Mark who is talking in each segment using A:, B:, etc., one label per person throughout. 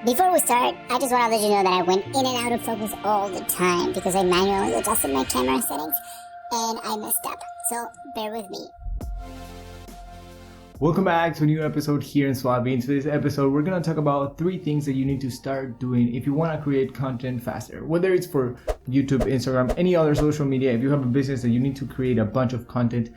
A: Before we start, I just want to let you know that I went in and out of focus all the time because I manually adjusted my camera settings and I messed up. So bear with me.
B: Welcome back to a new episode here in SUALVI. In today's episode, we're going to talk about 3 things that you need to start doing if you want to create content faster. Whether it's for YouTube, Instagram, any other social media, if you have a business that you need to create a bunch of content,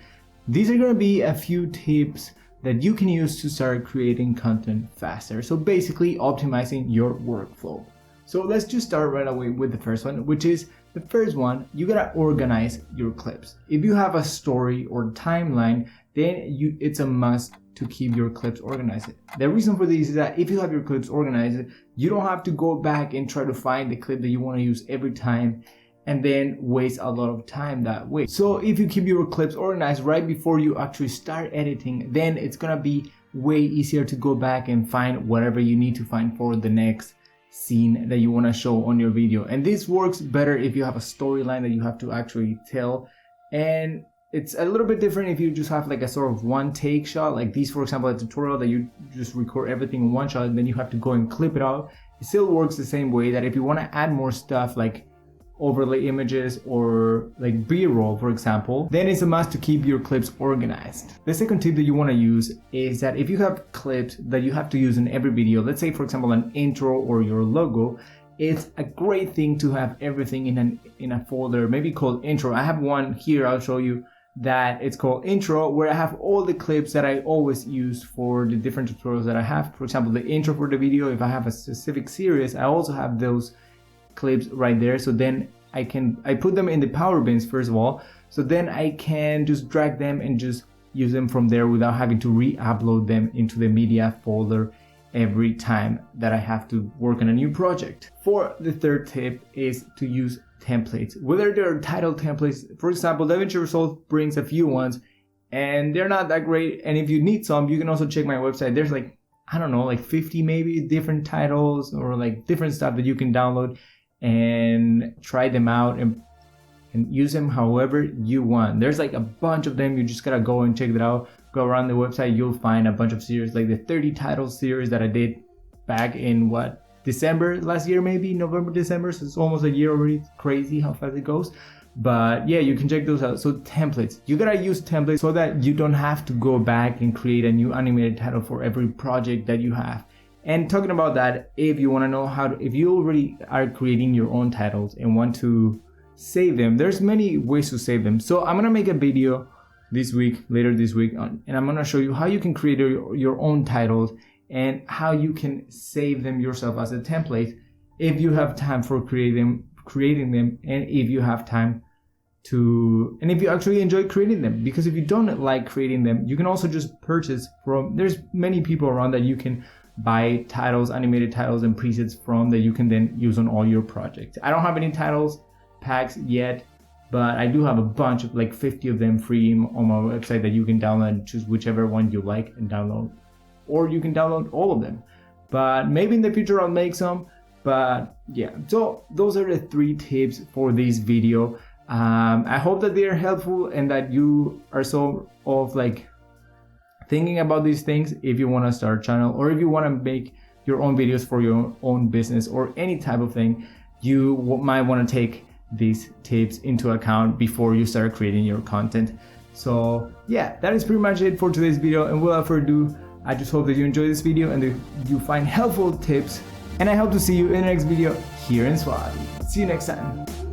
B: these are going to be a few tips that you can use to start creating content faster. So basically optimizing your workflow. So let's just start right away with the first one, which is the first one. You gotta organize your clips. If you have a story or timeline, then it's a must to keep your clips organized. The reason for this is that if you have your clips organized, you don't have to go back and try to find the clip that you want to use every time and then waste a lot of time that way. So if you keep your clips organized right before you actually start editing, then it's gonna be way easier to go back and find whatever you need to find for the next scene that you want to show on your video. And this works better if you have a storyline that you have to actually tell, and it's a little bit different if you just have like a sort of one take shot like this, for example, a tutorial that you just record everything in one shot and then you have to go and clip it out. It still works the same way. That if you want to add more stuff like overlay images or like B-roll, for example, then it's a must to keep your clips organized. The second tip that you want to use is that if you have clips that you have to use in every video, let's say for example an intro or your logo, it's a great thing to have everything in a folder, maybe called intro. I have one here, I'll show you, that it's called intro, where I have all the clips that I always use for the different tutorials that I have. For example, the intro for the video, if I have a specific series, I also have those clips right there. So then I put them in the power bins first of all, so then I can just drag them and just use them from there without having to re-upload them into the media folder every time that I have to work on a new project. For the third tip is to use templates, whether they're title templates. For example, DaVinci Resolve brings a few ones and they're not that great, and if you need some, you can also check my website. There's like, I don't know, like 50 maybe different titles or like different stuff that you can download and try them out and use them however you want. There's like a bunch of them. You just gotta go and check it out. Go around the website, you'll find a bunch of series, like the 30 title series that I did back in December last year, maybe November, December. So it's almost a year already. It's crazy how fast it goes. But yeah, you can check those out. So templates, you gotta use templates so that you don't have to go back and create a new animated title for every project that you have. And talking about that, if you want to know if you already are creating your own titles and want to save them, there's many ways to save them. So I'm gonna make a video later this week, and I'm gonna show you how you can create your own titles and how you can save them yourself as a template if you have time for creating them, and if you have time and if you actually enjoy creating them. Because if you don't like creating them, you can also just purchase there's many people around that you can buy titles, animated titles and presets from, that you can then use on all your projects. I don't have any titles packs yet, but I do have a bunch of like 50 of them free on my website that you can download and choose whichever one you like and download, or you can download all of them. But maybe in the future I'll make some. But yeah, so those are the 3 tips for this video. I hope that they are helpful and that you are sort of like thinking about these things if you want to start a channel, or if you want to make your own videos for your own business or any type of thing. You might want to take these tips into account before you start creating your content. So yeah, that is pretty much it for today's video, and without further ado, I just hope that you enjoy this video and that you find helpful tips, and I hope to see you in the next video here in SUALVI. See you next time.